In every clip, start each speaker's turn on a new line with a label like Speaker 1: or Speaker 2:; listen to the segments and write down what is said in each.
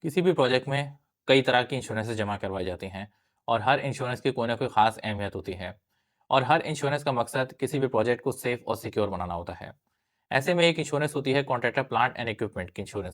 Speaker 1: किसी भी प्रोजेक्ट में कई तरह की इंश्योरेंस जमा करवाई जाती हैं और हर इंश्योरेंस की कोई ना कोई ख़ास अहमियत होती है। और हर इंश्योरेंस का मकसद किसी भी प्रोजेक्ट को सेफ और सिक्योर बनाना होता है। ऐसे में एक इंश्योरेंस होती है कॉन्ट्रैक्टर प्लांट एंड इक्विपमेंट की इंश्योरेंस।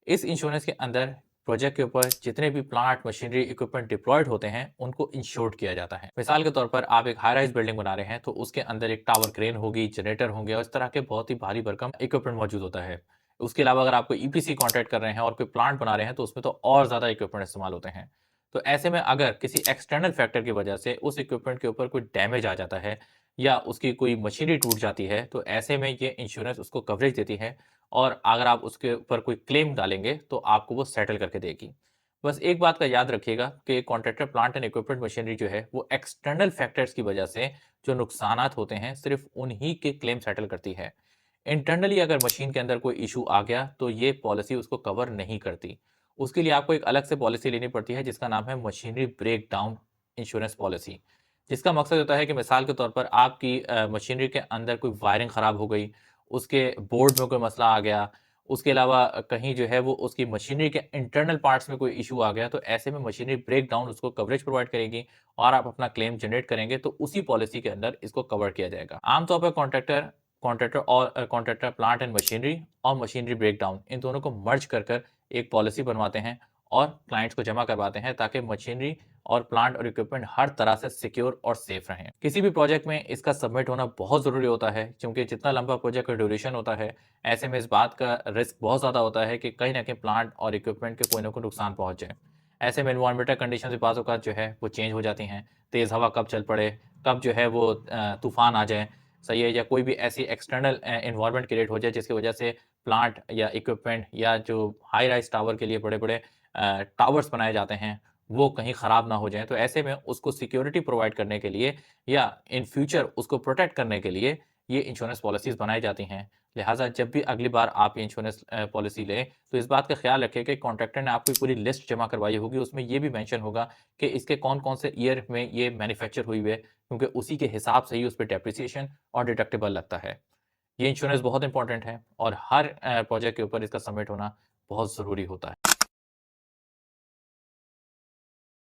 Speaker 1: इस इंश्योरेंस के अंदर प्रोजेक्ट के ऊपर जितने भी प्लांट मशीनरी इक्विपमेंट डिप्लॉयड होते हैं उनको इंश्योर्ड किया जाता है। मिसाल के तौर पर आप एक हाई राइज बिल्डिंग बना रहे हैं तो उसके अंदर एक टावर क्रेन होगी, जनरेटर होंगे और इस तरह के बहुत ही भारी भरकम इक्विपमेंट मौजूद होता है। उसके अलावा अगर आप कोई ईपीसी कॉन्ट्रैक्ट कर रहे हैं और कोई प्लांट बना रहे हैं तो उसमें तो और ज़्यादा इक्विपमेंट इस्तेमाल होते हैं। तो ऐसे में अगर किसी एक्सटर्नल फैक्टर की वजह से उस इक्विपमेंट के ऊपर कोई डैमेज आ जाता है या उसकी कोई मशीनरी टूट जाती है तो ऐसे में ये इंश्योरेंस उसको कवरेज देती है और अगर आप उसके ऊपर कोई क्लेम डालेंगे तो आपको वो सेटल करके देगी। बस एक बात का याद रखिएगा कि contractor plant and equipment machinery जो है वो एक्सटर्नल फैक्टर्स की वजह से जो नुकसानात होते हैं सिर्फ उन्हीं के क्लेम सेटल करती है। इंटरनली अगर मशीन के अंदर कोई इश्यू आ गया तो ये पॉलिसी उसको कवर नहीं करती। उसके लिए आपको एक अलग से पॉलिसी लेनी पड़ती है जिसका नाम है मशीनरी ब्रेकडाउन इंश्योरेंस पॉलिसी। जिसका मकसद होता है कि मिसाल के तौर पर आपकी मशीनरी के अंदर कोई वायरिंग खराब हो गई, उसके बोर्ड में कोई मसला आ गया, उसके अलावा कहीं जो है वो उसकी मशीनरी के इंटरनल पार्ट्स में कोई इश्यू आ गया, तो ऐसे में मशीनरी ब्रेकडाउन उसको कवरेज प्रोवाइड करेगी और आप अपना क्लेम जनरेट करेंगे तो उसी पॉलिसी के अंदर इसको कवर किया जाएगा। आमतौर पर कॉन्ट्रैक्टर प्लांट एंड मशीनरी और मशीनरी ब्रेकडाउन इन दोनों को मर्ज कर एक पॉलिसी बनवाते हैं और क्लाइंट्स को जमा करवाते हैं ताकि मशीनरी और प्लांट और इक्विपमेंट हर तरह से सिक्योर और सेफ रहें। किसी भी प्रोजेक्ट में इसका सबमिट होना बहुत ज़रूरी होता है क्योंकि जितना लंबा प्रोजेक्ट का ड्यूरेशन होता है, ऐसे में इस बात का रिस्क बहुत ज़्यादा होता है कि कहीं न कहीं प्लांट और इक्विपमेंट के कोई न कोई नुकसान पहुँच जाए। ऐसे में एनवायरमेंटल कंडीशंस भी बाज़ औक़ात जो है वो चेंज हो जाती हैं। तेज़ हवा कब चल पड़े, कब जो है वो तूफ़ान आ जाए, सही है? या कोई भी ऐसी एक्सटर्नल एनवायरनमेंट क्रिएट हो जाए जिसकी वजह से प्लांट या इक्विपमेंट या जो हाई राइज़ टावर के लिए बड़े-बड़े टावर्स बनाए जाते हैं, वो कहीं ख़राब ना हो जाएँ। तो ऐसे में उसको सिक्योरिटी प्रोवाइड करने के लिए या इन फ्यूचर उसको प्रोटेक्ट करने के लिए ये इंश्योरेंस पॉलिसीज़ बनाई जाती हैं। लिहाज़ा जब भी अगली बार आप ये इंश्योरेंस पॉलिसी लें, तो इस बात का ख़्याल रखें कि कॉन्ट्रैक्टर ने आपको पूरी लिस्ट जमा करवाई होगी, उसमें ये भी मेंशन होगा कि इसके कौन-कौन से ईयर में ये मैन्युफैक्चर हुई हुई है, क्योंकि उसी के हिसाब से ही उस पे डेप्रिसिएशन और डिडक्टिबल लगता है। ये इंश्योरेंस बहुत इंपॉर्टेंट है और हर प्रोजेक्ट के ऊपर इसका सबमिट होना बहुत ज़रूरी होता है।